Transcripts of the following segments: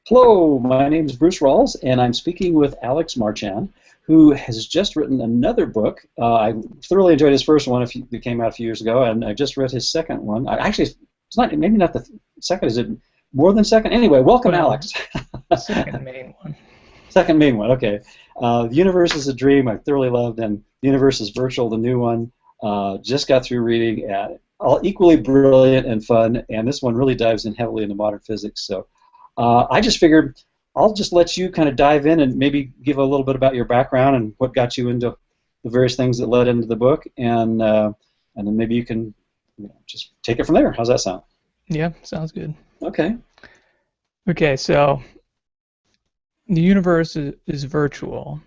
Hello, my name is Bruce Rawles, and I'm speaking with Alex Marchand, who has just written another book. I thoroughly enjoyed his first one. It came out a few years ago, and I just read his second one. Actually, it's not maybe not the second. Is it more than second? Anyway, welcome, Well, Alex. second main one. Second main one. Okay. The Universe is a Dream. I thoroughly loved, and The Universe is Virtual, the new one. Just got through reading. All equally brilliant and fun, and this one really dives in heavily into modern physics. So. I just figured I'll just let you kind of dive in and maybe give a little bit about your background and what got you into the various things that led into the book, and then maybe you can just take it from there. How's that sound? Yeah, sounds good. Okay. Okay, so the universe is virtual,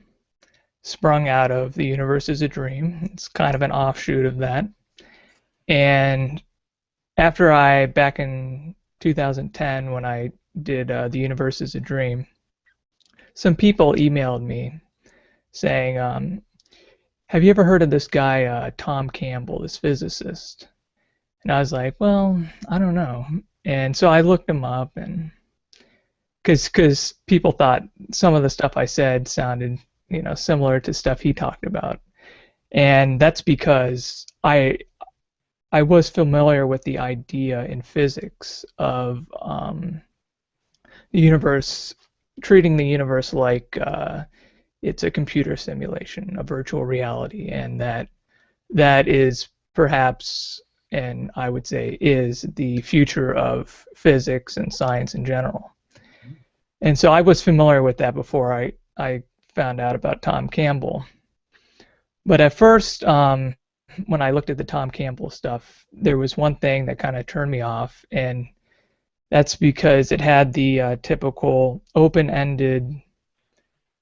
sprung out of The Universe is a Dream. It's kind of an offshoot of that. And back in 2010, when I did The Universe is a Dream, some people emailed me saying, have you ever heard of this guy, Tom Campbell, this physicist? And I was like, well, I don't know. And so I looked him up, and because people thought some of the stuff I said sounded, similar to stuff he talked about. And that's because I was familiar with the idea in physics of the universe, treating the universe like it's a computer simulation, a virtual reality, and that is perhaps, and I would say is, the future of physics and science in general. And so I was familiar with that before I found out about Tom Campbell. But at first, when I looked at the Tom Campbell stuff, there was one thing that kind of turned me off, and that's because it had the typical open-ended,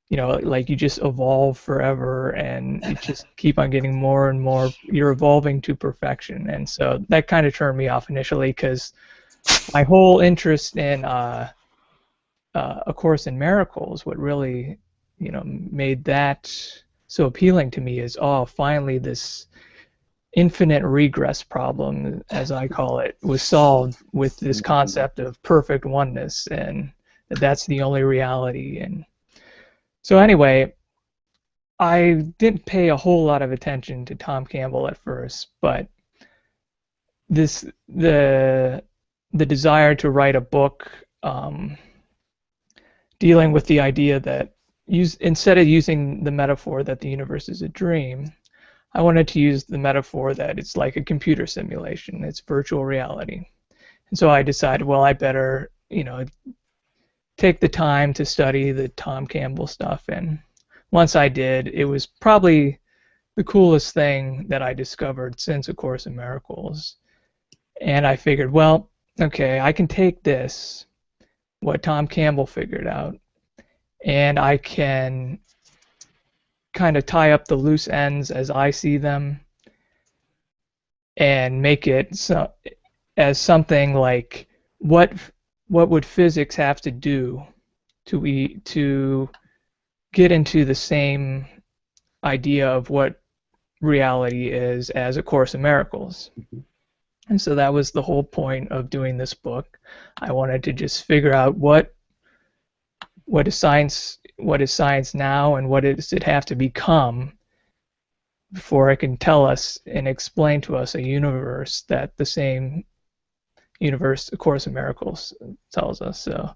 like you just evolve forever and you just keep on getting more and more, you're evolving to perfection. And so that kind of turned me off initially, because my whole interest in A Course in Miracles, what really, made that so appealing to me is, finally this infinite regress problem, as I call it, was solved with this concept of perfect oneness, and that's the only reality. And so anyway, I didn't pay a whole lot of attention to Tom Campbell at first, but the desire to write a book dealing with the idea that instead of using the metaphor that the universe is a dream, I wanted to use the metaphor that it's like a computer simulation, it's virtual reality. And so I decided, well, I better, take the time to study the Tom Campbell stuff. And once I did, it was probably the coolest thing that I discovered since A Course in Miracles. And I figured, well, okay, I can take this, what Tom Campbell figured out, and I can kind of tie up the loose ends as I see them and make it as something like, what would physics have to do to get into the same idea of what reality is as A Course in Miracles. And so that was the whole point of doing this book. I wanted to just figure out what is science now, and what does it have to become before it can tell us and explain to us a universe that the same universe A Course in Miracles tells us. So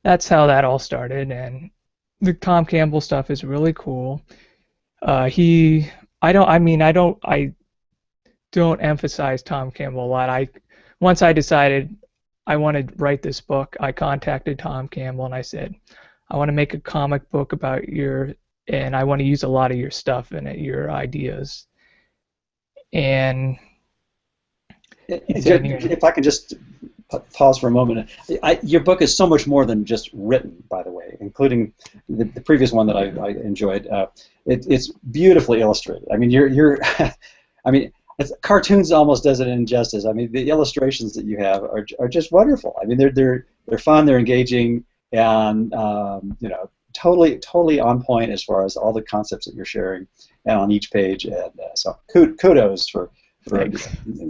that's how that all started, and the Tom Campbell stuff is really cool. I don't emphasize Tom Campbell a lot. Once I decided I wanted to write this book, I contacted Tom Campbell and I said, I want to make a comic book about and I want to use a lot of your stuff in it, your ideas. And If I can just pause for a moment. Your book is so much more than just written, by the way, including the previous one that I enjoyed. It's beautifully illustrated. I mean, cartoons almost does it injustice. I mean, the illustrations that you have are just wonderful. I mean, they're fun, they're engaging, and totally on point as far as all the concepts that you're sharing, and on each page. And so kudos for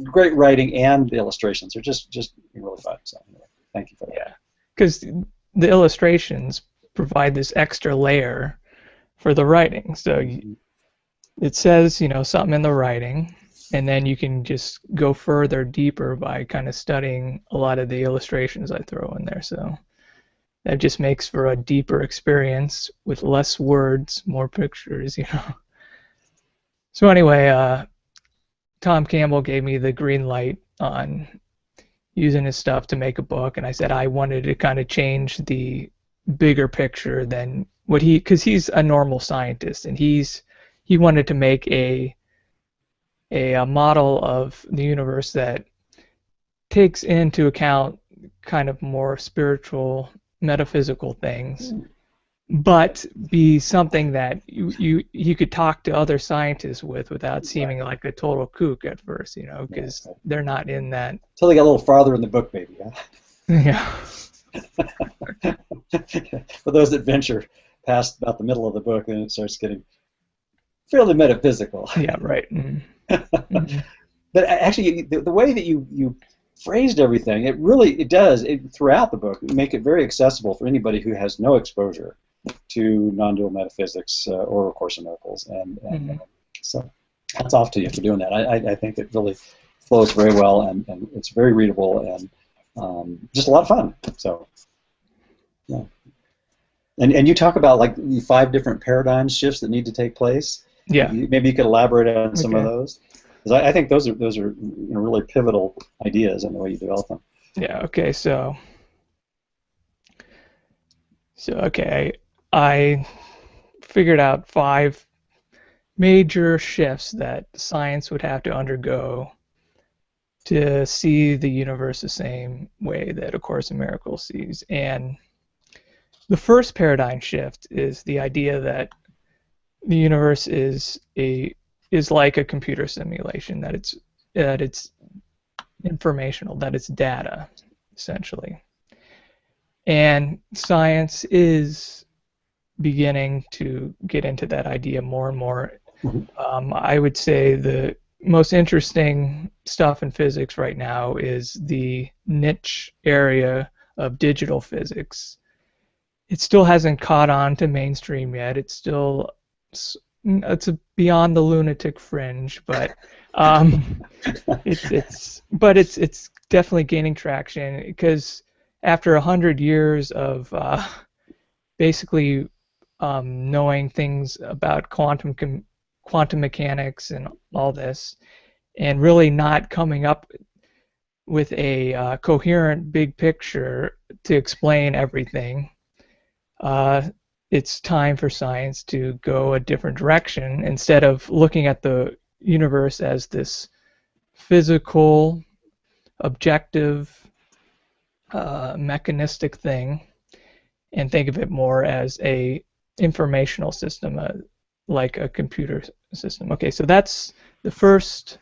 great writing, and the illustrations are just really fun. So anyway, thank you for that. Yeah, because the illustrations provide this extra layer for the writing. So it says, you know, something in the writing, and then you can just go further, deeper by kind of studying a lot of the illustrations I throw in there. So that just makes for a deeper experience with less words, more pictures, you know. So anyway, Tom Campbell gave me the green light on using his stuff to make a book, and I said I wanted to kind of change the bigger picture than what because he's a normal scientist, and he wanted to make a model of the universe that takes into account kind of more spiritual, metaphysical things, but be something that you could talk to other scientists with without seeming like a total kook at first, you know, because they're not in that. Until they got a little farther in the book, maybe. Yeah. For those that venture past about the middle of the book, then it starts getting fairly metaphysical. Yeah, right. Mm-hmm. But actually, the way that you phrased everything, it does throughout the book make it very accessible for anybody who has no exposure to non-dual metaphysics or A Course in Miracles, and so hats off to you for doing that. I think it really flows very well, and it's very readable and just a lot of fun. So yeah, and you talk about like the 5 different paradigm shifts that need to take place. Yeah, maybe you could elaborate on some of those, because I think those are really pivotal ideas in the way you develop them. Yeah. Okay. So okay, I figured out 5 major shifts that science would have to undergo to see the universe the same way that A Course in Miracles sees. And the first paradigm shift is the idea that the universe is like a computer simulation, that it's informational, that it's data, essentially. And science is beginning to get into that idea more and more. I would say the most interesting stuff in physics right now is the niche area of digital physics. It still hasn't caught on to mainstream yet. It's beyond the lunatic fringe, but it's definitely gaining traction, because after 100 years of basically knowing things about quantum mechanics and all this, and really not coming up with a coherent big picture to explain everything, it's time for science to go a different direction. Instead of looking at the universe as this physical, objective, mechanistic thing, and think of it more as a informational system, like a computer system. Okay, so that's the first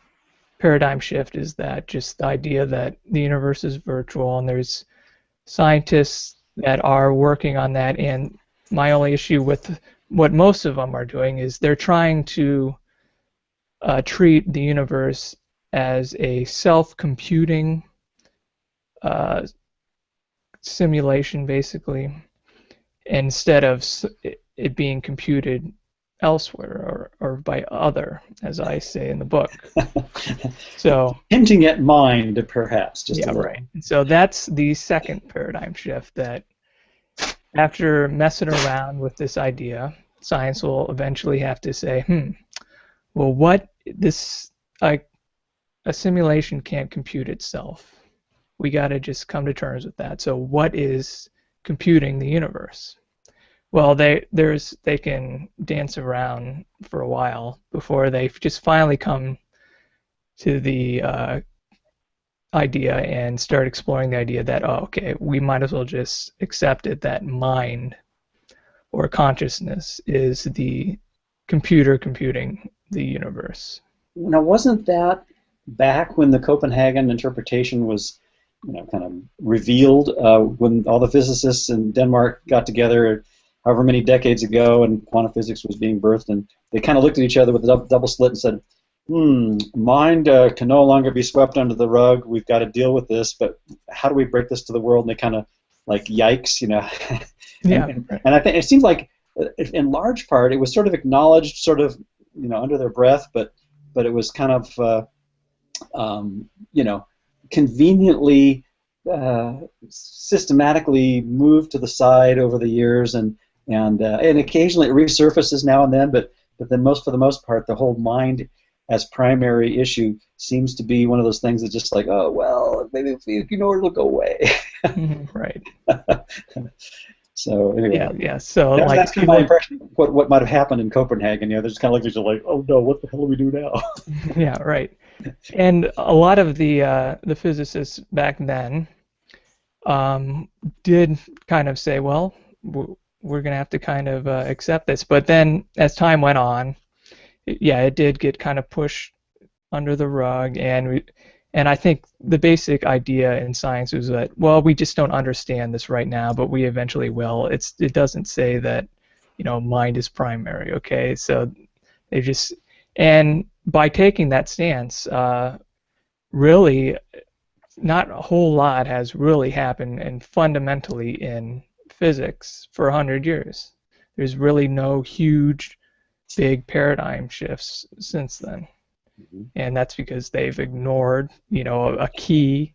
paradigm shift, is that just the idea that the universe is virtual, and there's scientists that are working on that. And my only issue with what most of them are doing is they're trying to treat the universe as a self-computing simulation, basically, instead of it being computed elsewhere or by other, as I say in the book. So hinting at mind, perhaps. Just yeah, right. So that's the second paradigm shift, that after messing around with this idea, science will eventually have to say, well, a simulation can't compute itself. We got to just come to terms with that. So what is computing the universe? Well, they can dance around for a while before they just finally come to the idea and start exploring the idea that, oh, okay, we might as well just accept it that mind or consciousness is the computer computing the universe. Now, wasn't that back when the Copenhagen interpretation was, kind of revealed, when all the physicists in Denmark got together however many decades ago, and quantum physics was being birthed, and they kind of looked at each other with a double slit and said, mind can no longer be swept under the rug. We've got to deal with this, but how do we break this to the world? And they kind of like yikes, you know. Yeah. And I think it seems like, in large part, it was sort of acknowledged, sort of, you know, under their breath, but it was kind of, you know, conveniently, systematically moved to the side over the years, and occasionally it resurfaces now and then, but then for the most part, the whole mind as primary issue seems to be one of those things that just like, oh well, maybe if you ignore it, it'll go away. Right. So anyway, Yeah. So like that's kind of my impression of what might have happened in Copenhagen. You know, they're just kind of like, oh no, what the hell do we do now? Yeah, right. And a lot of the physicists back then did kind of say, well, we're going to have to kind of accept this. But then as time went on, it did get kind of pushed under the rug, and I think the basic idea in science was that, well, we just don't understand this right now, but we eventually will. It doesn't say that, you know, mind is primary, okay? So they just, and by taking that stance, really not a whole lot has really happened and fundamentally in physics for 100 years. There's really no huge, big paradigm shifts since then. And that's because they've ignored, you know, a key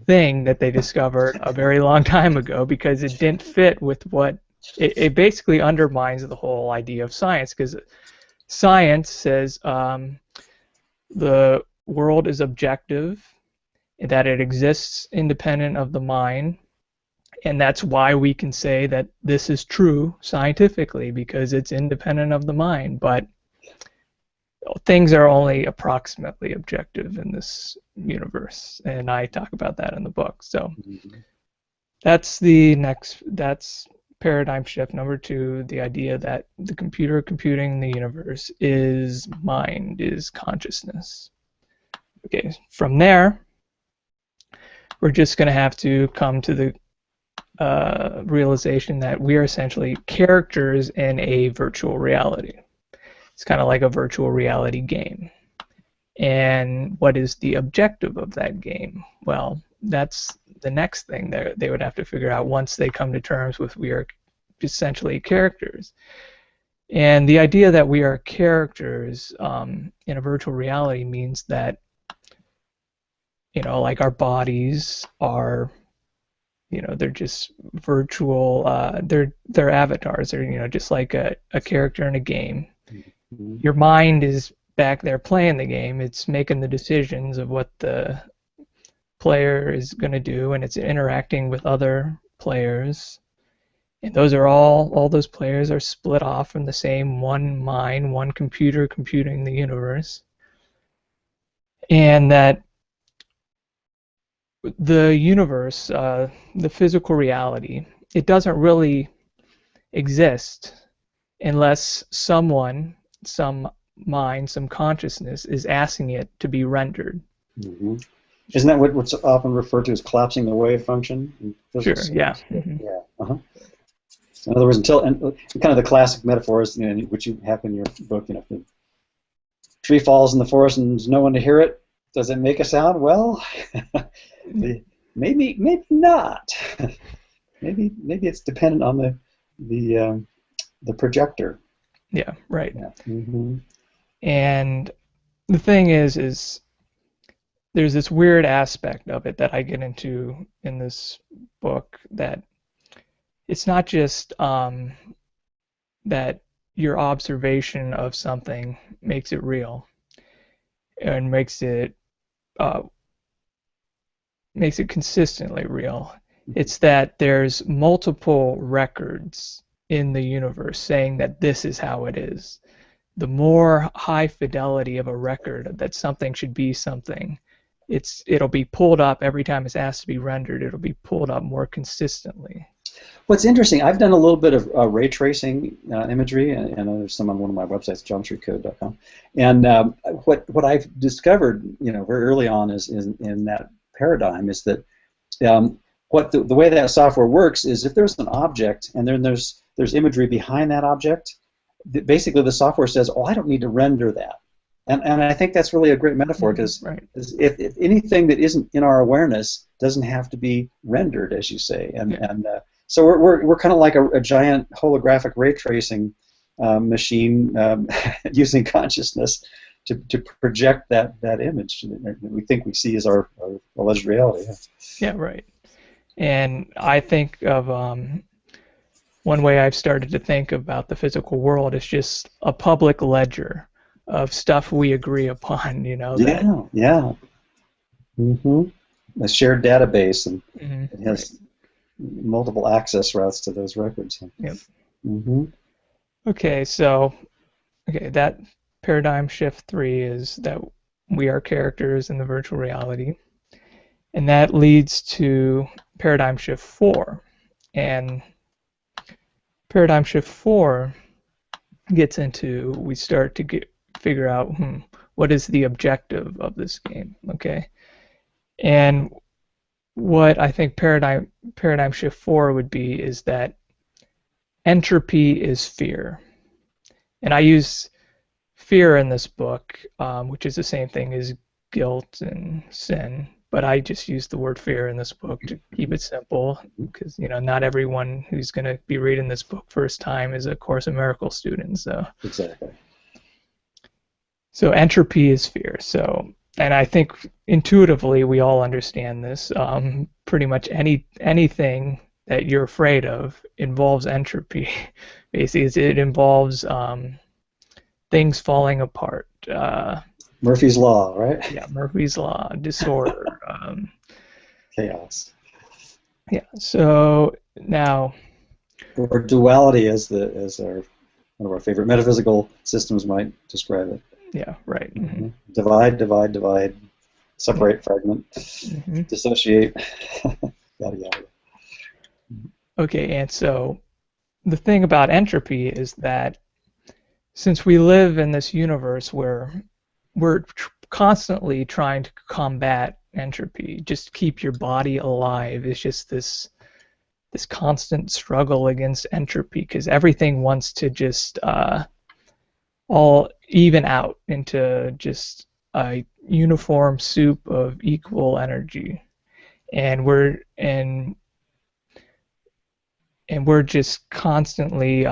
thing that they discovered a very long time ago because it didn't fit with what it basically undermines the whole idea of science, because science says the world is objective, that it exists independent of the mind, and that's why we can say that this is true scientifically, because it's independent of the mind. But things are only approximately objective in this universe, and I talk about that in the book. So that's paradigm shift number 2, the idea that the computer computing the universe is mind, is consciousness. Okay, from there, we're just going to have to come to the realization that we are essentially characters in a virtual reality. It's kind of like a virtual reality game. And what is the objective of that game? Well, that's the next thing that they would have to figure out once they come to terms with we are essentially characters. And the idea that we are characters in a virtual reality means that, you know, like our bodies are, you know, they're just virtual, they're avatars. They're, you know, just like a character in a game. Your mind is back there playing the game. It's making the decisions of what the player is going to do, and it's interacting with other players. And those are all those players are split off from the same one mind, one computer computing the universe. And that the universe, the physical reality, it doesn't really exist unless someone, some mind, some consciousness is asking it to be rendered. Isn't that what's often referred to as collapsing the wave function in physics? Sure, yeah. Yeah. In other words, and kind of the classic metaphors, you know, which you have in your book, you know, if the tree falls in the forest and there's no one to hear it, does it make a sound? Well, maybe not. maybe it's dependent on the projector. Yeah, right. Yeah. And the thing is there's this weird aspect of it that I get into in this book, that it's not just that your observation of something makes it real and makes it consistently real. It's that there's multiple records in the universe saying that this is how it is. The more high fidelity of a record that something should be something, it'll be pulled up every time it's asked to be rendered. It'll be pulled up more consistently. What's interesting, I've done a little bit of ray tracing imagery, and there's some on one of my websites, geometrycode.com. And what I've discovered, you know, very early on is in that paradigm is that the way that software works is if there's an object and then there's imagery behind that object, basically the software says, oh, I don't need to render that. And I think that's really a great metaphor, because Right. if anything that isn't in our awareness doesn't have to be rendered, as you say, Yeah. and so we're kind of like a giant holographic ray tracing machine using consciousness to project that image that we think we see as our alleged reality. Yeah. Right. And I think of one way I've started to think about the physical world is just a public ledger of stuff we agree upon. That. Yeah, yeah. hmm A shared database, and it Right. has multiple access routes to those records. Yep. hmm Okay. So, that paradigm shift 3 is that we are characters in the virtual reality, and that leads to paradigm shift 4. And paradigm shift 4 gets into, we start to figure out what is the objective of this game, okay? And what I think paradigm shift 4 would be is that entropy is fear. And I use fear in this book, which is the same thing as guilt and sin, but I just use the word fear in this book to keep it simple, because not everyone who's going to be reading this book first time is a Course in Miracles student. Exactly. So entropy is fear. So, and I think intuitively we all understand this. Pretty much anything that you're afraid of involves entropy. Basically, it involves things falling apart. Murphy's Law, right? Yeah, Murphy's Law, disorder. Chaos. Yeah. So now, Or duality, as one of our favorite metaphysical systems might describe it. yeah, right. Mm-hmm. Divide, divide, divide. Separate, fragment, dissociate. Yada yada. Okay, and so the thing about entropy is that since we live in this universe where we're constantly trying to combat entropy, just keep your body alive, is just this constant struggle against entropy, because everything wants to just all even out into just a uniform soup of equal energy, and we're just constantly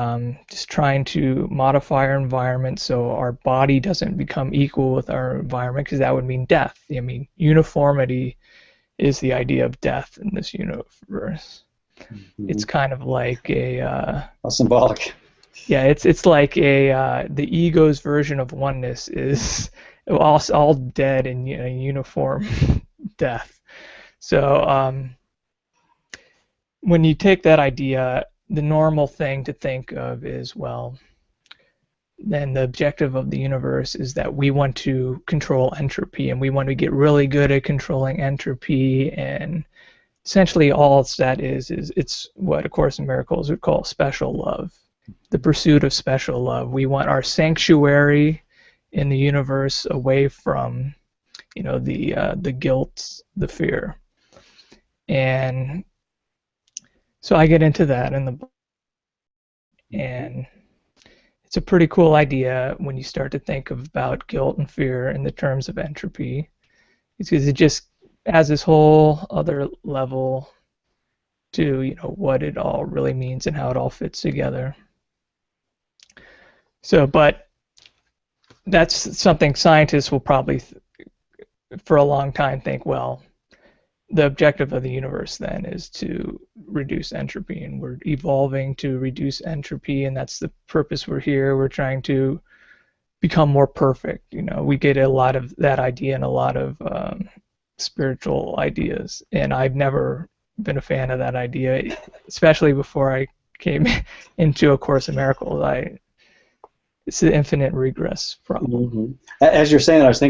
just trying to modify our environment so our body doesn't become equal with our environment, because that would mean death. I mean, uniformity is the idea of death in this universe. It's kind of like How symbolic. yeah, it's like the ego's version of oneness is all dead in uniform death. So when you take that idea, the normal thing to think of is, well, then the objective of the universe is that we want to control entropy, and we want to get really good at controlling entropy, and essentially all that is it's what A Course in Miracles would call special love, the pursuit of special love. We want our sanctuary in the universe away from the guilt, the fear. And so I get into that in the book, and it's a pretty cool idea when you start to think about guilt and fear in the terms of entropy, because it just has this whole other level to what it all really means and how it all fits together. So, but that's something scientists will probably for a long time think, well, the objective of the universe then is to reduce entropy, and we're evolving to reduce entropy, and that's the purpose we're here. We're trying to become more perfect. We get a lot of that idea in a lot of spiritual ideas, and I've never been a fan of that idea, especially before I came into A Course in Miracles. It's the infinite regress problem. As you're saying that, I was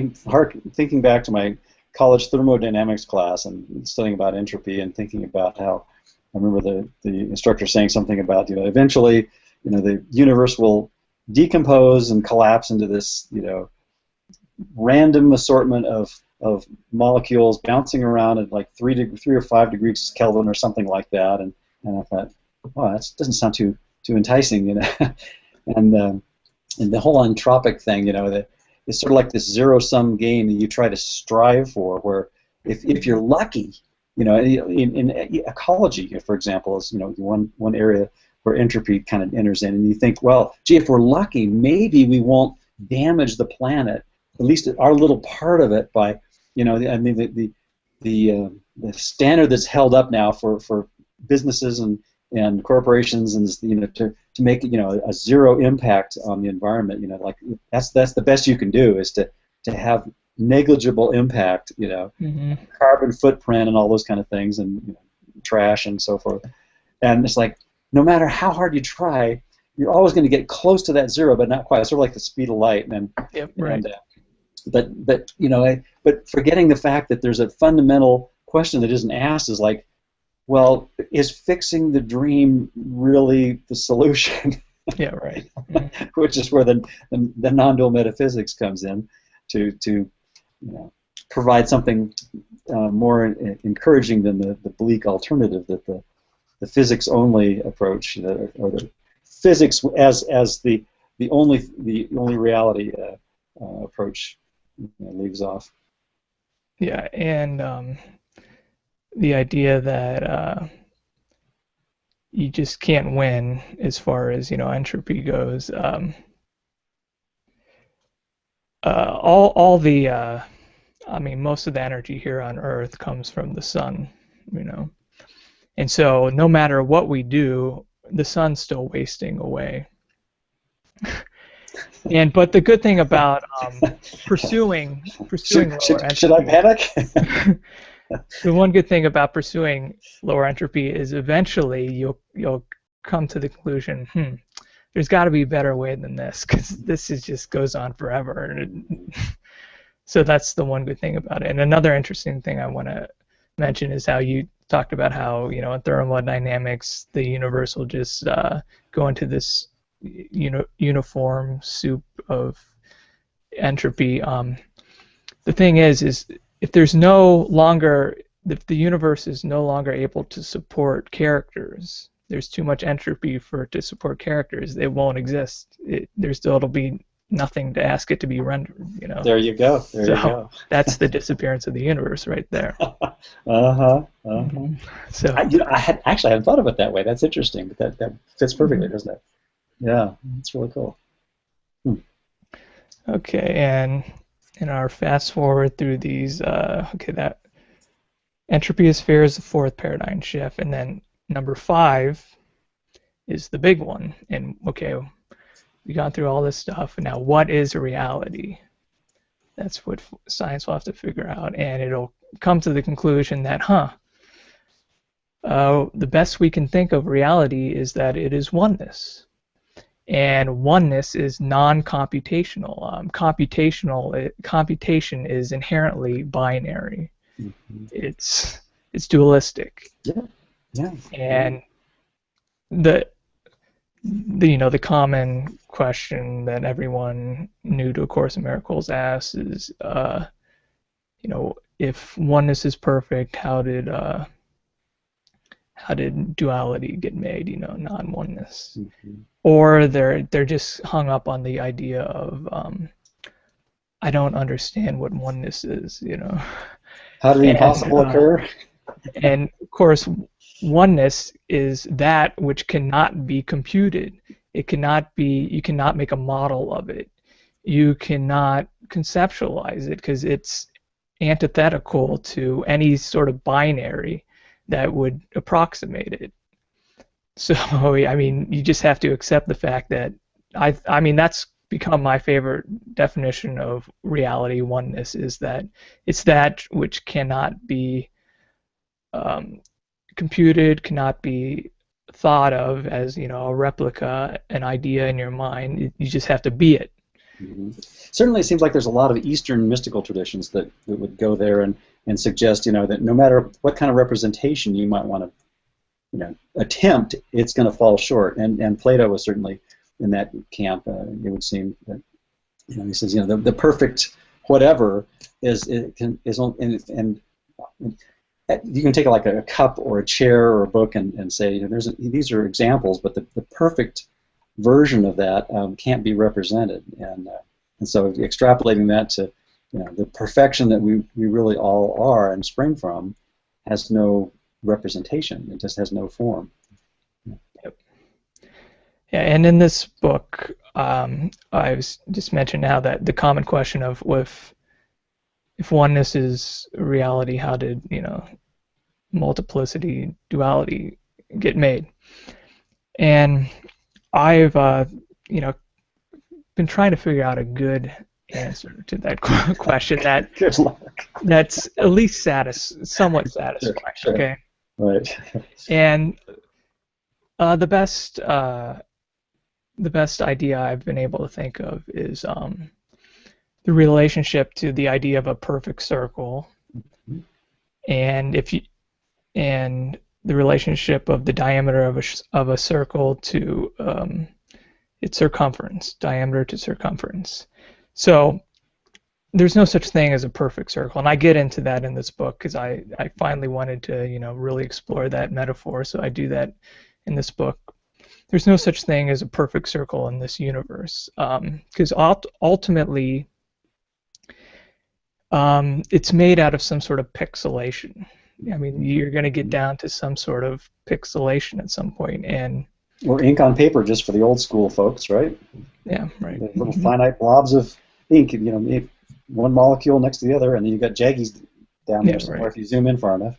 thinking back to my college thermodynamics class and studying about entropy, and thinking about how I remember the instructor saying something about eventually the universe will decompose and collapse into this random assortment of molecules bouncing around at like 3 or 5 degrees Kelvin or something like that, and I thought, wow, that doesn't sound too enticing, and the whole entropic thing, that it's sort of like this zero-sum game that you try to strive for, where if you're lucky, in ecology, for example, is one area where entropy kind of enters in, and you think, well, gee, if we're lucky, maybe we won't damage the planet, at least our little part of it, by, I mean, the standard that's held up now for businesses and corporations, and to make a zero impact on the environment, like that's the best you can do, is to have negligible impact, carbon footprint and all those kind of things, and trash and so forth. And it's like, no matter how hard you try, you're always going to get close to that zero, but not quite. It's sort of like the speed of light. Yep, right. But forgetting the fact that there's a fundamental question that isn't asked, is like, well, is fixing the dream really the solution? Yeah, right. Which is where the non-dual metaphysics comes in to provide something more encouraging than the bleak alternative that the physics-only approach, or the physics as the only reality approach leaves off. Yeah, and the idea that you just can't win as far as entropy goes. All the I mean, most of the energy here on Earth comes from the sun, and so no matter what we do, the sun's still wasting away. But the good thing about pursuing should I panic? The one good thing about pursuing lower entropy is eventually you'll come to the conclusion, there's got to be a better way than this, because this just goes on forever. So that's the one good thing about it. And another interesting thing I want to mention is how you talked about how in thermodynamics the universe will just go into this uniform soup of entropy. The thing is if the universe is no longer able to support characters, there's too much entropy for it to support characters, it won't exist. It'll be nothing to ask it to be rendered. There you go. You go. That's the disappearance of the universe right there. Mm-hmm. So I hadn't thought of it that way. That's interesting, but that fits perfectly, doesn't it? Yeah, it's really cool. Okay, and in our fast forward through these, that entropy of sphere is the fourth paradigm shift, and then number 5 is the big one. And we got through all this stuff, and now what is reality? That's what science will have to figure out, and it'll come to the conclusion that, the best we can think of reality is that it is oneness. And oneness is non-computational. Computation is inherently binary. Mm-hmm. It's dualistic. Yeah. And the common question that everyone new to A Course in Miracles asks is, if oneness is perfect, how did duality get made? Non-oneness. Mm-hmm. Or they're just hung up on the idea of I don't understand what oneness is. How did the impossible occur? And of course, oneness is that which cannot be computed. You cannot make a model of it. You cannot conceptualize it because it's antithetical to any sort of binary that would approximate it. So, I mean, you just have to accept the fact that I mean, that's become my favorite definition of reality. Oneness is that it's that which cannot be computed, cannot be thought of as a replica, an idea in your mind. You just have to be it. Mm-hmm. Certainly, it seems like there's a lot of Eastern mystical traditions that would go there and suggest that no matter what kind of representation you might want to attempt, it's going to fall short. And Plato was certainly in that camp. It would seem that he says the perfect whatever is only, and you can take like a cup or a chair or a book and say these are examples, but the perfect version of that can't be represented, and And so extrapolating that to, the perfection that we really all are and spring from has no representation. It just has no form. Yep. Yeah, and in this book, I was just mentioned now that the common question of if oneness is reality, how did multiplicity, duality get made? And I've been trying to figure out a good answer to that question that's at least somewhat satisfying. Sure. Okay. Right. And the best idea I've been able to think of is the relationship to the idea of a perfect circle, and the relationship of the diameter of a circle to its circumference, diameter to circumference. So there's no such thing as a perfect circle, and I get into that in this book because I finally wanted to really explore that metaphor, so I do that in this book. There's no such thing as a perfect circle in this universe, because ultimately it's made out of some sort of pixelation. I mean, you're going to get down to some sort of pixelation at some point, or ink on paper, just for the old school folks, right? Yeah, right. The little finite blobs of ink, one molecule next to the other, and then you've got jaggies down there somewhere, right, if you zoom in far enough.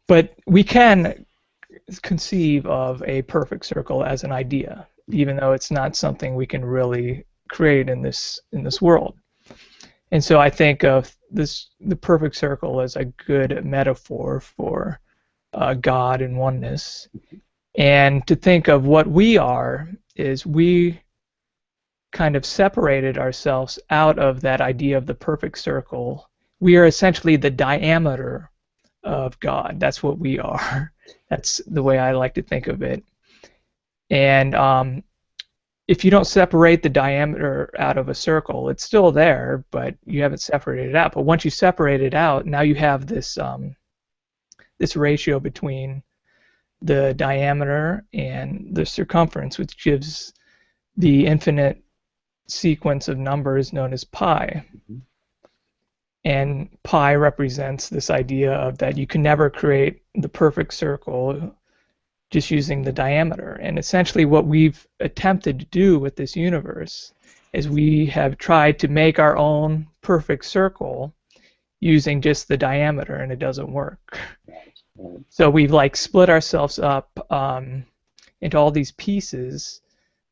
But we can conceive of a perfect circle as an idea, even though it's not something we can really create in this world. And so I think of the perfect circle as a good metaphor for God and oneness. And to think of what we are is we kind of separated ourselves out of that idea of the perfect circle. We are essentially the diameter of God. That's what we are. That's the way I like to think of it. And if you don't separate the diameter out of a circle, it's still there, but you haven't separated it out. But once you separate it out, now you have this this ratio between the diameter and the circumference, which gives the infinite sequence of numbers known as pi. Mm-hmm. And pi represents this idea of that you can never create the perfect circle just using the diameter. And essentially what we've attempted to do with this universe is we have tried to make our own perfect circle using just the diameter, and it doesn't work. So we've split ourselves up into all these pieces.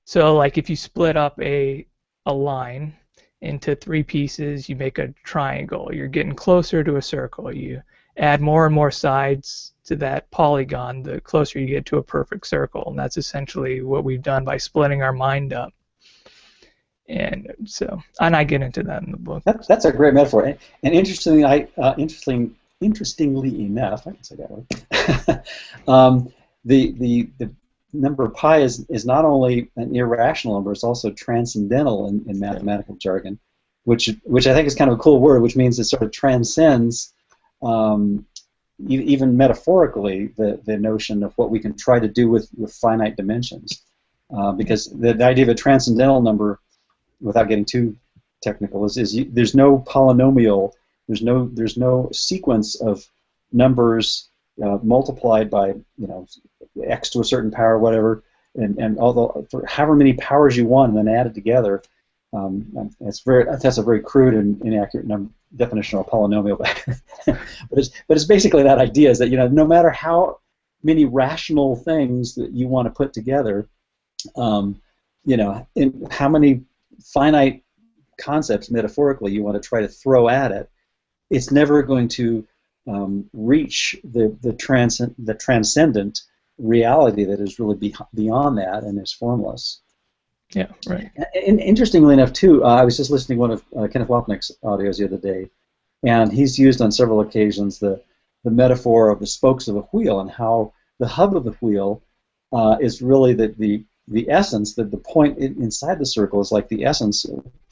So if you split up a line into 3 pieces, you make a triangle. You're getting closer to a circle. You add more and more sides to that polygon, the closer you get to a perfect circle. And that's essentially what we've done by splitting our mind up. And I get into that in the book. That's a great metaphor. And interestingly enough, I can say that word. The number pi is not only an irrational number; it's also transcendental in mathematical jargon, which I think is kind of a cool word, which means it sort of transcends, even metaphorically, the notion of what we can try to do with finite dimensions. Because the idea of a transcendental number, without getting too technical, is there's no polynomial, there's no sequence of numbers multiplied by x to a certain power, whatever, and although for however many powers you want, and then added together, that's a very crude and inaccurate definition of a polynomial. but it's basically that idea is that no matter how many rational things that you want to put together, in how many finite concepts metaphorically you want to try to throw at it, it's never going to reach the transcendent reality that is really beyond that and is formless. Yeah, right. And interestingly enough, too, I was just listening to one of Kenneth Wapnick's audios the other day, and he's used on several occasions the metaphor of the spokes of a wheel and how the hub of the wheel is really the essence, that the point inside the circle is like the essence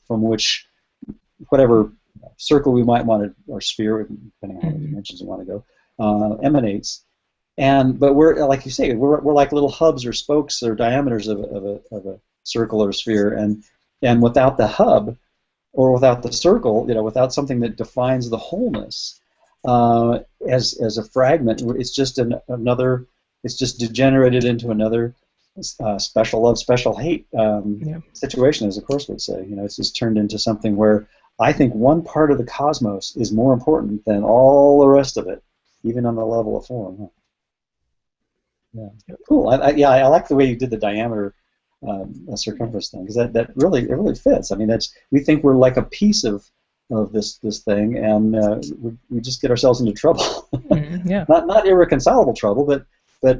from which whatever circle we might want to, or sphere, depending on how many dimensions we want to go, emanates. But we're, like you say, we're like little hubs or spokes or diameters of circle or sphere, and without the hub or without the circle, without something that defines the wholeness, as a fragment, it's just another. It's just degenerated into another special love, special hate situation, as the Course would say. It's just turned into something where I think one part of the cosmos is more important than all the rest of it, even on the level of form. Huh? Yeah, cool. I like the way you did the diameter circumference thing, because that really fits. I mean, we think we're like a piece of this thing, and we just get ourselves into trouble. Yeah. Not irreconcilable trouble, but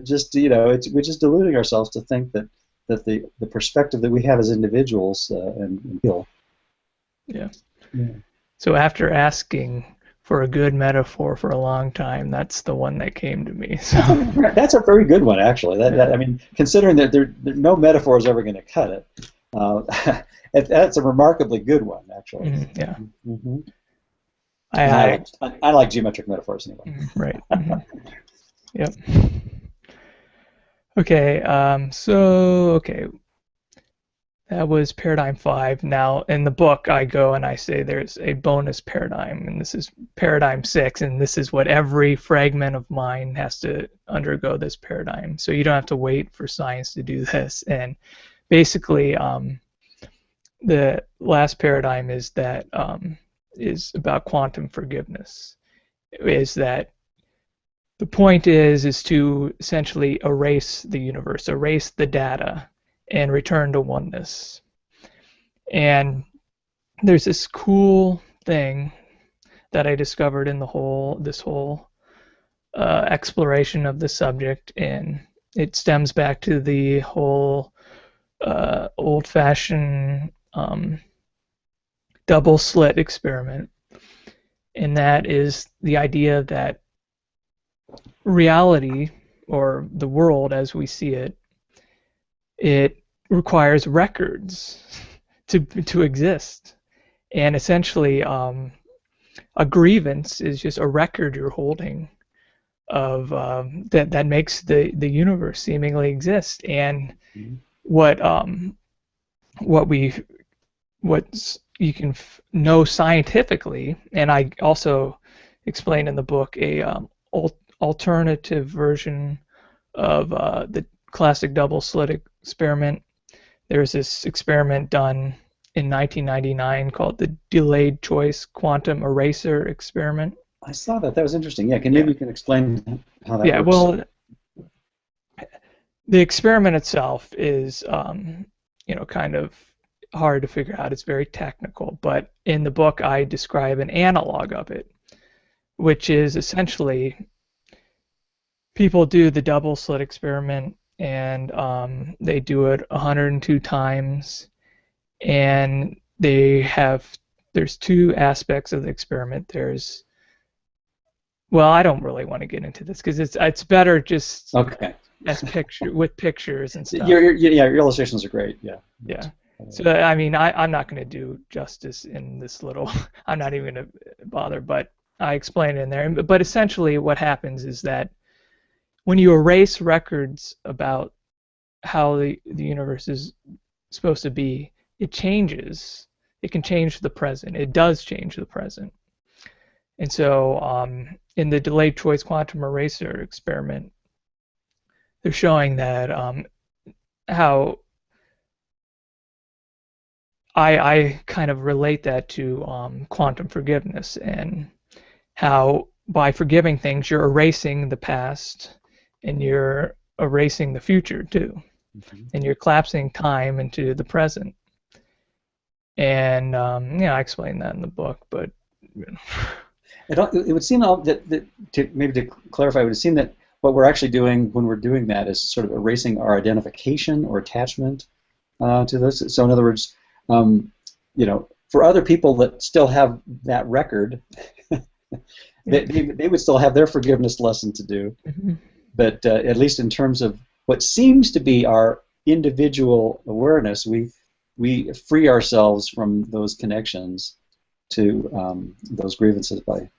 just we're just deluding ourselves to think that the perspective that we have as individuals and feel. Yeah. So after asking for a good metaphor for a long time, that's the one that came to me. So that's a very good one, actually. I mean, considering that there no metaphor is ever going to cut it, that's a remarkably good one, actually. Yeah. Mm-hmm. I like geometric metaphors anyway. Right. Yep. Okay. Okay. That was paradigm 5. Now, in the book, I go and I say there's a bonus paradigm, and this is paradigm 6, and this is what every fragment of mind has to undergo, this paradigm. So you don't have to wait for science to do this. And basically, the last paradigm is about quantum forgiveness. Is that the point is to essentially erase the universe, erase the data, and return to oneness. And there's this cool thing that I discovered in this whole exploration of the subject, and it stems back to the whole old-fashioned double slit experiment, and that is the idea that reality, or the world as we see it, it requires records to exist. And essentially, a grievance is just a record you're holding of that makes the universe seemingly exist. And what you can know scientifically, and I also explain in the book a alternative version of the classic double slit experiment. There's this experiment done in 1999 called the delayed choice quantum eraser experiment. I saw that. That was interesting. Yeah, maybe you can explain how that works? Yeah, well, the experiment itself is, kind of hard to figure out. It's very technical, but in the book I describe an analog of it, which is essentially people do the double slit experiment, and they do it 102 times, and there's two aspects of the experiment. Well, I don't really want to get into this because it's better just as with pictures and stuff. Your illustrations are great. Yeah. So I mean, I'm not going to do justice in this little. I'm not even going to bother, but I explain it in there. But essentially, what happens is that when you erase records about how the universe is supposed to be, it changes. It can change the present. It does change the present. And so in the delayed choice quantum eraser experiment, they're showing that how I kind of relate that to quantum forgiveness, and how by forgiving things you're erasing the past and you're erasing the future too, and you're collapsing time into the present. And I explain that in the book, but it would seem that to clarify, it would seem that what we're actually doing when we're doing that is sort of erasing our identification or attachment to this. So in other words, for other people that still have that record, they would still have their forgiveness lesson to do. But at least in terms of what seems to be our individual awareness, we free ourselves from those connections to those grievances by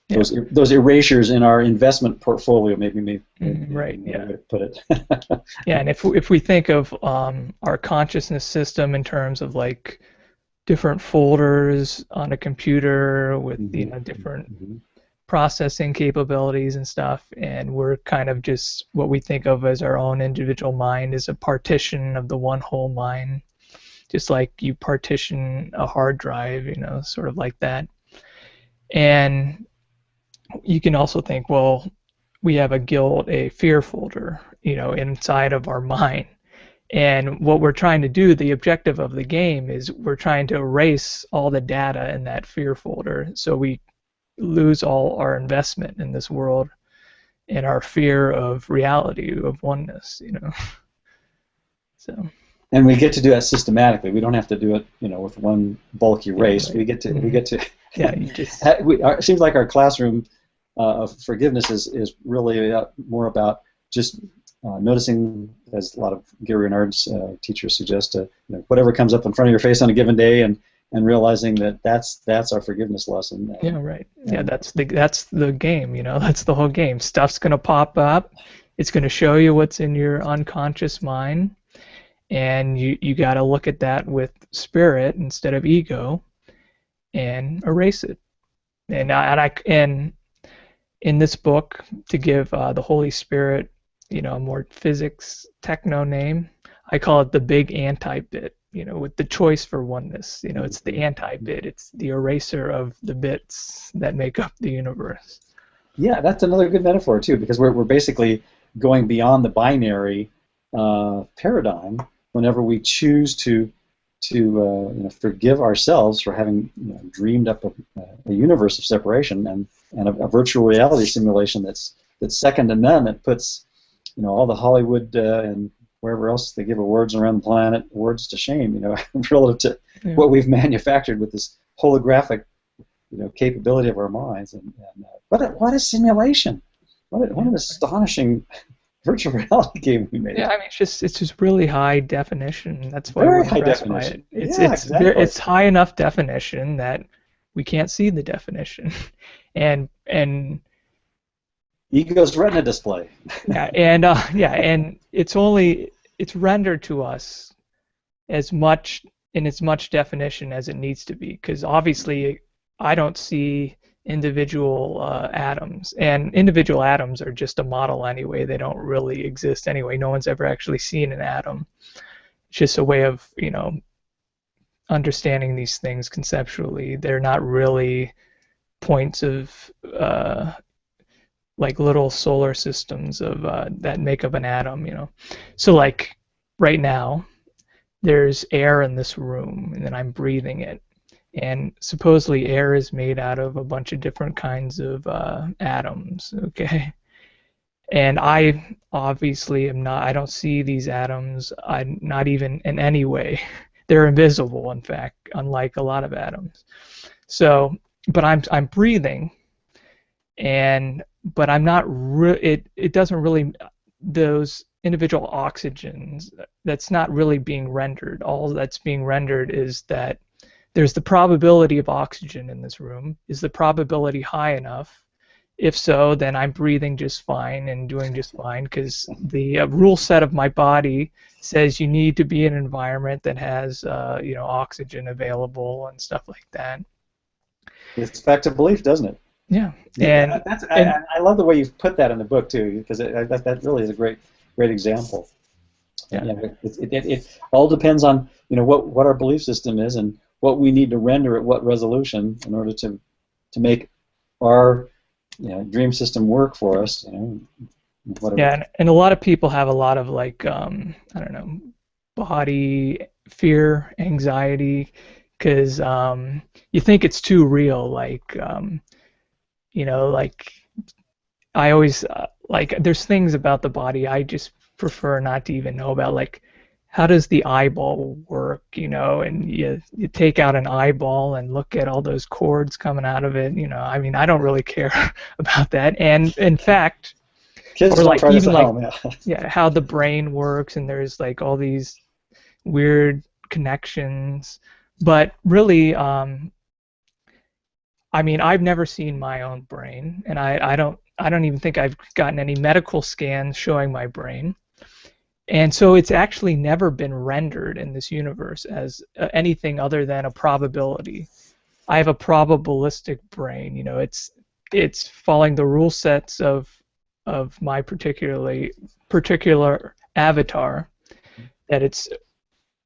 Yeah. those erasures in our investment portfolio, maybe Right. another Yeah. way to put it. Yeah. And if we think of our consciousness system in terms of like different folders on a computer with different Mhm. processing capabilities and stuff, and we're kind of just what we think of as our own individual mind is a partition of the one whole mind, just like you partition a hard drive, sort of like that. And you can also think, well, we have a fear folder, inside of our mind. And what we're trying to do, the objective of the game is we're trying to erase all the data in that fear folder so we lose all our investment in this world and our fear of reality, of oneness. So. And we get to do that systematically. We don't have to do it, with one bulky race. Right. We get to. Yeah, you just. It seems like our classroom of forgiveness is really more about just noticing, as a lot of Gary Renard's teachers suggest, whatever comes up in front of your face on a given day, and realizing that that's our forgiveness lesson. Yeah, right. Yeah, that's the game. That's the whole game. Stuff's gonna pop up. It's gonna show you what's in your unconscious mind, and you got to look at that with spirit instead of ego, and erase it. And in this book, to give the Holy Spirit, a more physics techno name, I call it the big anti-bit. With the choice for oneness, it's the anti-bit. It's the eraser of the bits that make up the universe. Yeah, that's another good metaphor too, because we're basically going beyond the binary paradigm whenever we choose to forgive ourselves for having dreamed up a universe of separation and a virtual reality simulation that's second to none, that puts all the Hollywood and wherever else they give awards around the planet words to shame, relative to what we've manufactured with this holographic capability of our minds. And what a simulation! What an astonishing virtual reality game we made. Yeah, I mean, it's just really high definition. That's why Very we're high impressed by definition. it. Exactly. It's high enough definition that we can't see the definition, and Ego's retina display. and it's rendered to us as much definition as it needs to be, because obviously I don't see individual atoms, and individual atoms are just a model anyway. They don't really exist anyway. No one's ever actually seen an atom. It's just a way of understanding these things conceptually. They're not really points of like little solar systems of that make up an atom. So like right now there's air in this room, and then I'm breathing it. And supposedly air is made out of a bunch of different kinds of atoms, okay? And I obviously am not, I don't see these atoms, I'm not even in any way. They're invisible, in fact, unlike a lot of atoms. So, but I'm breathing, but I'm not, it doesn't really, those individual oxygens, that's not really being rendered. All that's being rendered is that there's the probability of oxygen in this room. Is the probability high enough? If so, then I'm breathing just fine and doing just fine, because the rule set of my body says you need to be in an environment that has oxygen available and stuff like that. It's back to belief, doesn't it? Yeah. I love the way you've put that in the book too, because that really is a great example. Yeah. It all depends on what our belief system is and what we need to render at what resolution in order to make our dream system work for us. Whatever. Yeah, and a lot of people have a lot of like I don't know, body fear, anxiety, because you think it's too real. Like like I always like there's things about the body I just prefer not to even know about, like how does the eyeball work, and you take out an eyeball and look at all those cords coming out of it, I mean, I don't really care about that. And in fact, kids or like like even like home, yeah, how the brain works, and there's like all these weird connections, but really I mean, I've never seen my own brain, and I don't even think I've gotten any medical scans showing my brain. And so it's actually never been rendered in this universe as anything other than a probability. I have a probabilistic brain. You know, it's following the rule sets of my particular avatar, that it's,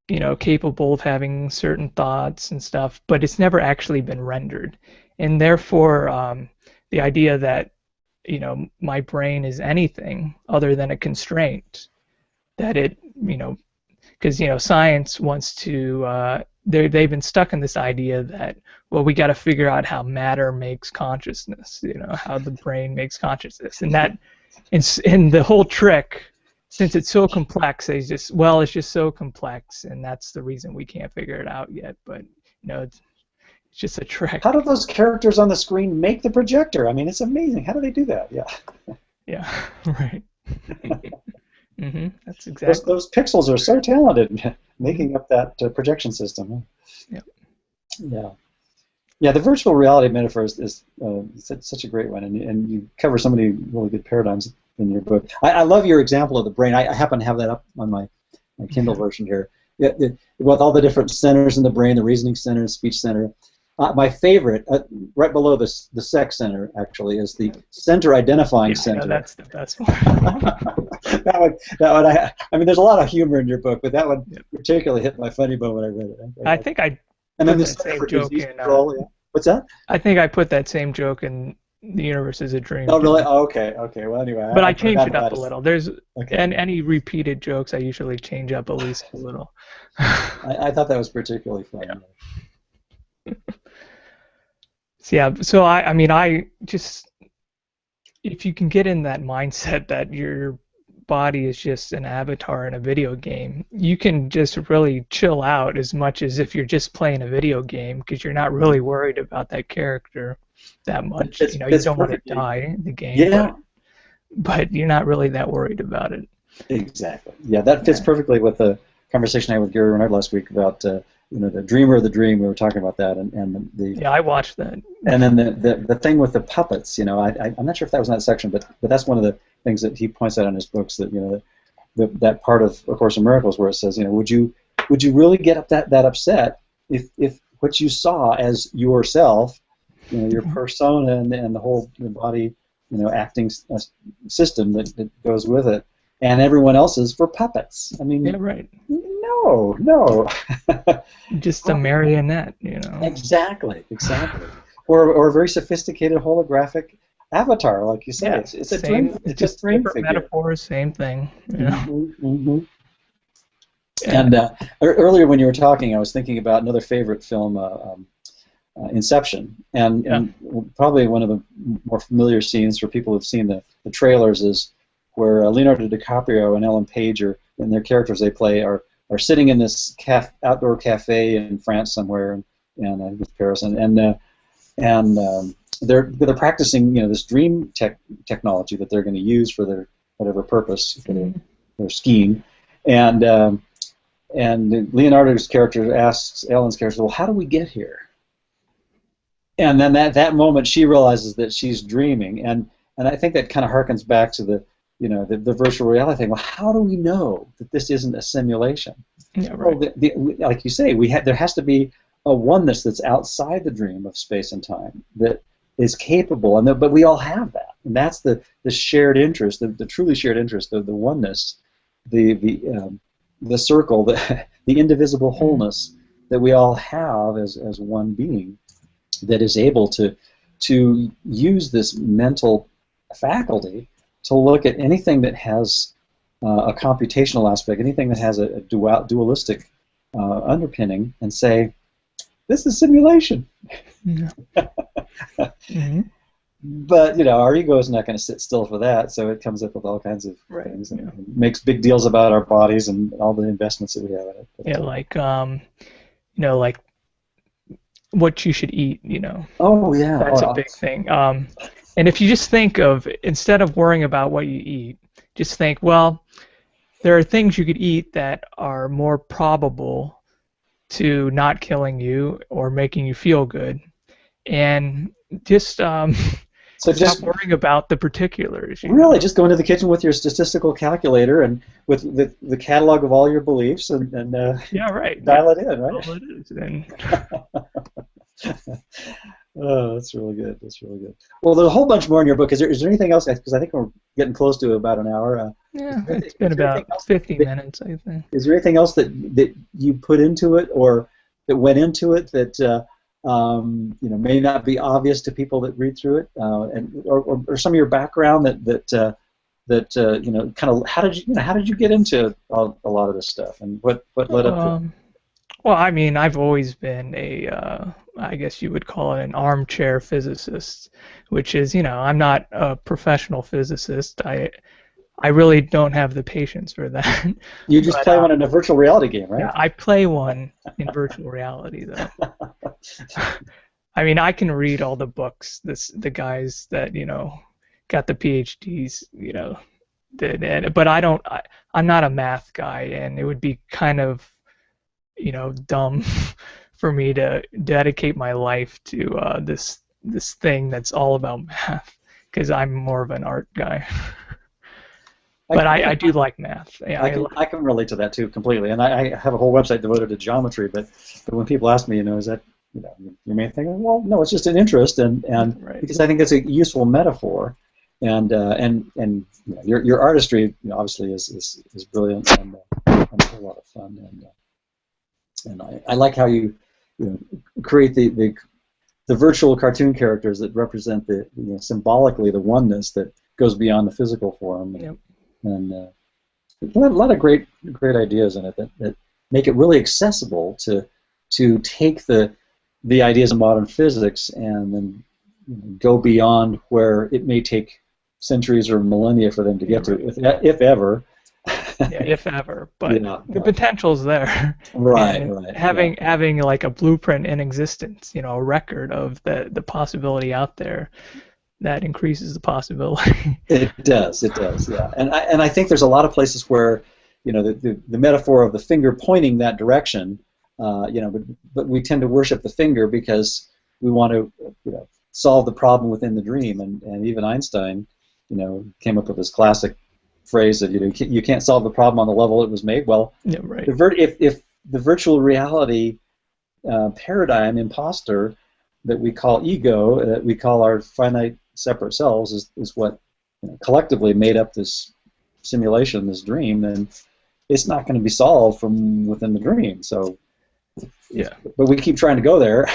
you know, capable of having certain thoughts and stuff, but it's never actually been rendered. And therefore, the idea that, you know, my brain is anything other than a constraint, that it, you know, because, you know, science wants to, they've been stuck in this idea that, well, we got to figure out how matter makes consciousness, you know, how the brain makes consciousness, and that, and the whole trick, since it's so complex, they just, well, it's just so complex, and that's the reason we can't figure it out yet. But, you know, it's just a trick. How do those characters on the screen make the projector? I mean, it's amazing. How do they do that? Yeah. Yeah, right. That's exactly. Those pixels are so talented making up that projection system. Yep. Yeah. Yeah, the virtual reality metaphor is such a great one, and you cover so many really good paradigms in your book. I love your example of the brain. I happen to have that up on my Kindle version here. Yeah, with all the different centers in the brain, the reasoning center, speech center. My favorite, right below the sex center, actually, is the center identifying center. No, that's the best one. that one. I mean, there's a lot of humor in your book, but that one particularly hit my funny bone when I read it. I think I. And then the same joke in. Yeah. What's that? I think I put that same joke in The Universe is a Dream. Oh, really? Oh, okay. Okay. Well, anyway. But I changed it up a little. There's and any repeated jokes, I usually change up at least a little. I thought that was particularly fun. Yeah. So I mean, I just, if you can get in that mindset that your body is just an avatar in a video game, you can just really chill out as much as if you're just playing a video game, because you're not really worried about that character that much. You know, you don't want to die in the game. Yeah. But you're not really that worried about it. Exactly. Yeah, that fits perfectly with the conversation I had with Gary Renard last week about you know, the dreamer of the dream. We were talking about that, and the yeah, I watched that. And then the thing with the puppets, you know, I'm not sure if that was in that section, but that's one of the things that he points out in his books, that, you know, that part of A Course in Miracles where it says, you know, would you really get that upset if what you saw as yourself, you know, your persona and the whole body, you know, acting system that goes with it, and everyone else's for puppets? I mean, yeah, right. No. Just a marionette, you know. Exactly. Or a very sophisticated holographic avatar, like you say. Yeah, it's a dream. It's just dream figure. Metaphors, same thing. You know? And earlier when you were talking, I was thinking about another favorite film, Inception, and probably one of the more familiar scenes for people who've seen the trailers is where Leonardo DiCaprio and Ellen Page and their characters they play are sitting in this outdoor cafe in France somewhere, and with Paris, and they're practicing, you know, this dream technology that they're going to use for their whatever purpose for their scheme, and Leonardo's character asks Ellen's character, well, how do we get here? And then that moment she realizes that she's dreaming, and I think that kind of harkens back to the, you know, the virtual reality thing. Well, how do we know that this isn't a simulation? Yeah, right. Well, like you say, there has to be a oneness that's outside the dream of space and time that is capable, but we all have that, and that's the shared interest, the truly shared interest of the oneness, the circle, the indivisible wholeness that we all have as one being, that is able to use this mental faculty to look at anything that has a computational aspect, anything that has a dualistic underpinning, and say, this is simulation. Yeah. But, you know, our ego is not going to sit still for that, so it comes up with all kinds of things, and makes big deals about our bodies and all the investments that we have in it. But, yeah, like, you know, like what you should eat, you know. Oh, yeah. That's a big thing. And if you just think of, instead of worrying about what you eat, just think, well, there are things you could eat that are more probable to not killing you or making you feel good. And just So stop just worrying about the particulars. really just go into the kitchen with your statistical calculator and with the catalog of all your beliefs and Yeah, right. Yeah, dial it in, right? all it is. And Oh, that's really good. That's really good. Well, there's a whole bunch more in your book. Is there anything else? Because I think we're getting close to about an hour. yeah, it's been about 50 minutes, I think. Is there anything else that you put into it or that went into it that may not be obvious to people that read through it, or some of your background that kind of how did you get into a lot of this stuff and what led up to it? Well, I mean, I've always been I guess you would call it an armchair physicist, which is, I'm not a professional physicist. I really don't have the patience for that. You just play one in a virtual reality game, right? Yeah, I play one in virtual reality, though. I mean, I can read all the books. The guys that got the PhDs, did, but I'm not a math guy, and it would be kind of dumb for me to dedicate my life to this thing that's all about math, because I'm more of an art guy. But I do like math. Yeah, I can relate to that too completely, and I have a whole website devoted to geometry. But when people ask me, is that your main thing? Well, no, it's just an interest, and right. Because I think it's a useful metaphor, and your artistry obviously is brilliant and a whole lot of fun, and I like how you create the virtual cartoon characters that represent the symbolically the oneness that goes beyond the physical form. Yep. And a lot of great ideas in it that make it really accessible to take the ideas of modern physics and then go beyond where it may take centuries or millennia for them to get to, if ever. Yeah, if ever, but the potential's there. Right, and right. Having like a blueprint in existence, a record of the possibility out there, that increases the possibility. It does, yeah. And I think there's a lot of places where, the metaphor of the finger pointing that direction, but we tend to worship the finger because we want to, solve the problem within the dream. And even Einstein, came up with this classic phrase that you can't solve the problem on the level it was made. Well, yeah, right. If the virtual reality paradigm imposter that we call ego, that we call our finite separate selves, is what collectively made up this simulation, this dream, then it's not going to be solved from within the dream. So, yeah. But we keep trying to go there,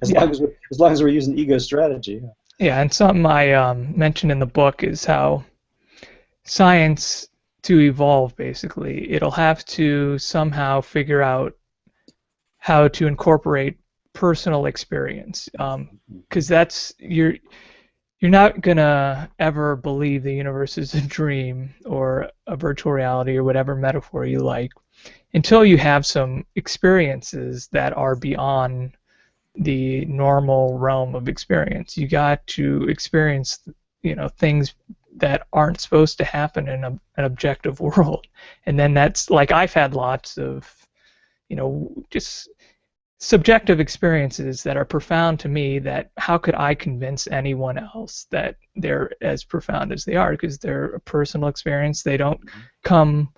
as long as we're using ego strategy. Yeah, and something I mentioned in the book is how science, to evolve, basically, it'll have to somehow figure out how to incorporate personal experience, because that's you're not gonna ever believe the universe is a dream or a virtual reality or whatever metaphor you like until you have some experiences that are beyond the normal realm of experience. You got to experience, things that aren't supposed to happen in an objective world, and then that's like I've had lots of, just subjective experiences that are profound to me, that how could I convince anyone else that they're as profound as they are, because they're a personal experience. They don't come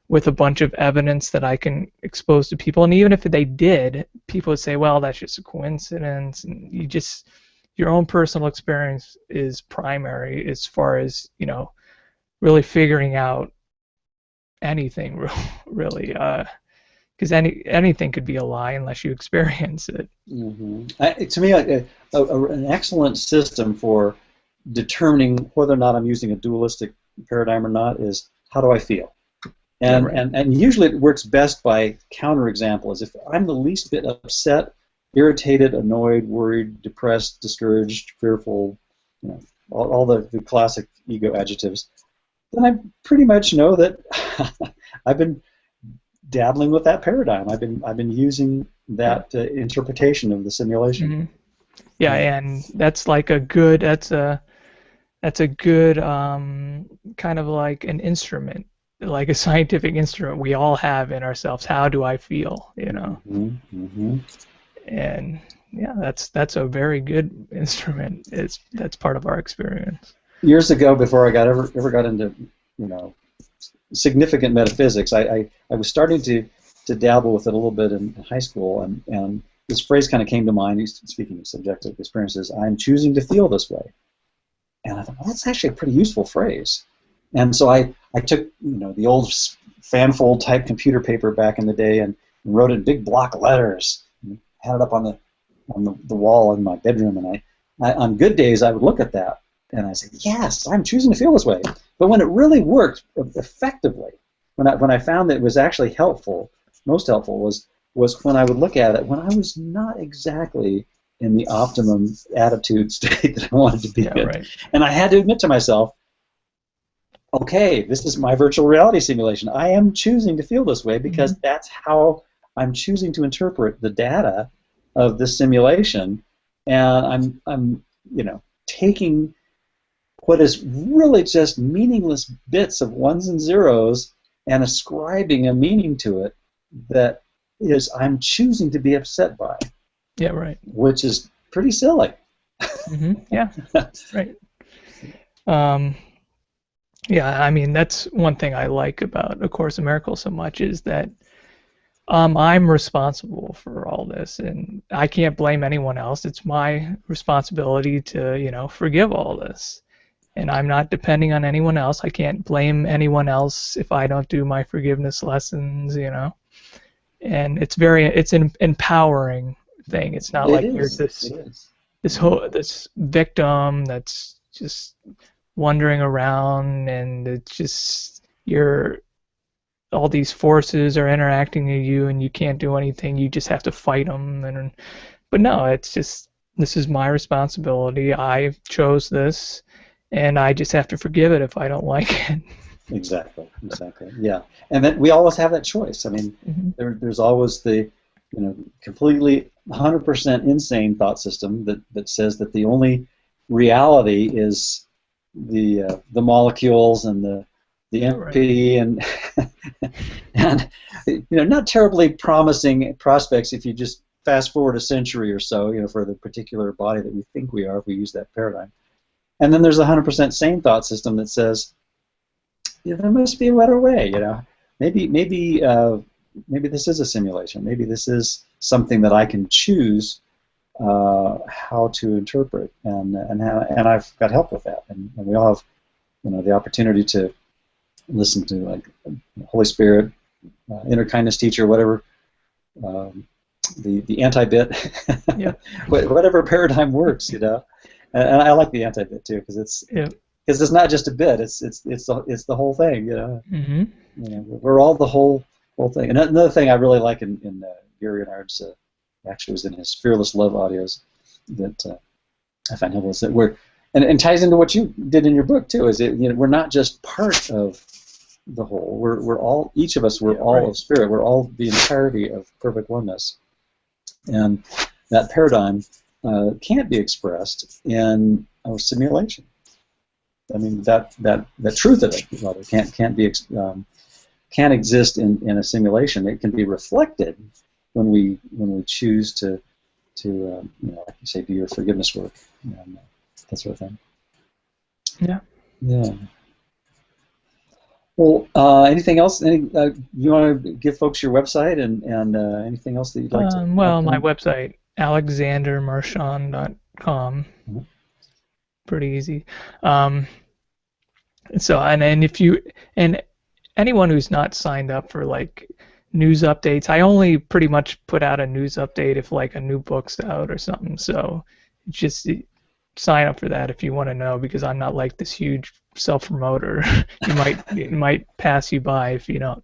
with a bunch of evidence that I can expose to people, and even if they did, people would say, well, that's just a coincidence, and your own personal experience is primary as far as really figuring out anything really, because anything could be a lie unless you experience it. Mm-hmm. To me, an excellent system for determining whether or not I'm using a dualistic paradigm or not is, how do I feel? And usually it works best by counterexample, as if I'm the least bit upset, irritated, annoyed, worried, depressed, discouraged, fearful, all the classic ego adjectives, then I pretty much know that I've been dabbling with that paradigm. I've been using that interpretation of the simulation. Mm-hmm. Yeah, and that's like a good kind of like an instrument, like a scientific instrument we all have in ourselves. How do I feel? Mm-hmm. And Yeah, that's a very good instrument. That's part of our experience. Years ago, before I ever got into, you know, significant metaphysics, I was starting to dabble with it a little bit in high school, and this phrase kind of came to mind. Speaking of subjective experiences, I'm choosing to feel this way, and I thought, well, that's actually a pretty useful phrase. And so I took, you know, the old fanfold type computer paper back in the day and wrote it in big block letters, and had it up on the wall in my bedroom, and I on good days I would look at that and I said, yes, I'm choosing to feel this way. But when it really worked effectively, when I found that it was actually helpful, most helpful was when I would look at it when I was not exactly in the optimum attitude state that I wanted to be in. Right. And I had to admit to myself, okay, this is my virtual reality simulation. I am choosing to feel this way because that's how I'm choosing to interpret the data of this simulation, and I'm you know, taking what is really just meaningless bits of ones and zeros and ascribing a meaning to it that is I'm choosing to be upset by. Yeah, right. Which is pretty silly. Yeah, right. Yeah, I mean, that's one thing I like about A Course in Miracles so much is that I'm responsible for all this, and I can't blame anyone else. It's my responsibility to, you know, forgive all this. And I'm not depending on anyone else. I can't blame anyone else if I don't do my forgiveness lessons, you know. And it's an empowering thing. It's not like you're this victim that's just wandering around, and it's just all these forces are interacting with you and you can't do anything. You just have to fight them. But no, it's just, this is my responsibility. I chose this, and I just have to forgive it if I don't like it. Exactly. Yeah, and then we always have that choice. I mean, there's always the, you know, completely 100% insane thought system that says that the only reality is the molecules and the empty and and you know, not terribly promising prospects if you just fast forward a century or so, you know, for the particular body that we think we are if we use that paradigm. And then there's a 100% sane thought system that says, yeah, there must be a better way, you know. Maybe this is a simulation. Maybe this is something that I can choose how to interpret, and I've got help with that. And we all have, you know, the opportunity to listen to, like, Holy Spirit, inner kindness teacher, whatever, the anti-bit, Yeah. whatever paradigm works, you know. And I like the anti-bit too, because it's not just a bit; it's the whole thing, you know. You know, we're all the whole thing. And another thing I really like in Gary Renard's, actually was in his Fearless Love audios, that I find helpful, is that and ties into what you did in your book too. Is it, you know, we're not just part of the whole. We're all, each of us, we're all of spirit. We're all the entirety of perfect oneness, and that paradigm can't be expressed in a simulation. I mean, that truth of it, rather, can't exist in a simulation. It can be reflected when we choose to you know, like you say, do your forgiveness work and that sort of thing. Yeah. Yeah. Well, anything else? You want to give folks your website and anything else that you'd like to? Well, my website, alexandermarchand.com. Pretty easy. So and anyone who's not signed up for, like, news updates, I only pretty much put out a news update if, like, a new book's out or something. So just sign up for that if you want to know, because I'm not like this huge self-promoter. It might pass you by if you don't.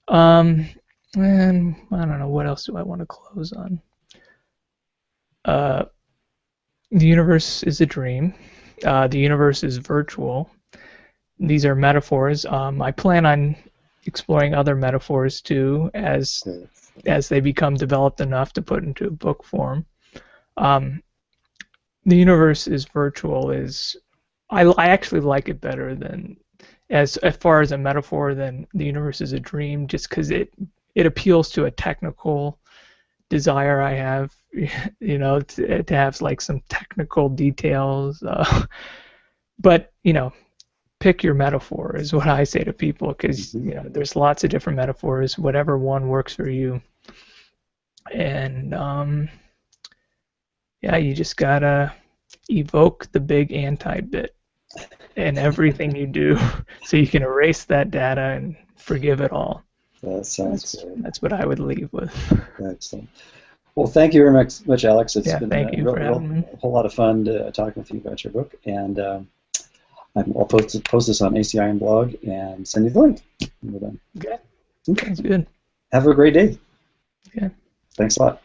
And I don't know, what else do I want to close on? The universe is a dream. The universe is virtual. These are metaphors. I plan on exploring other metaphors too as they become developed enough to put into book form. The universe is virtual I actually like it better than, as far as a metaphor, than the universe is a dream, just because it appeals to a technical desire I have, to have like some technical details. But pick your metaphor is what I say to people, because there's lots of different metaphors. Whatever one works for you, and yeah, you just gotta evoke the big anti-bit in everything you do, so you can erase that data and forgive it all. That sounds great. That's what I would leave with. Excellent. Well, thank you very much, Alex. It's been thank you for having me. A whole lot of fun talking with you about your book, and I'll post this on ACIM blog and send you the link. Okay. Sounds good. Have a great day. Okay. Thanks a lot.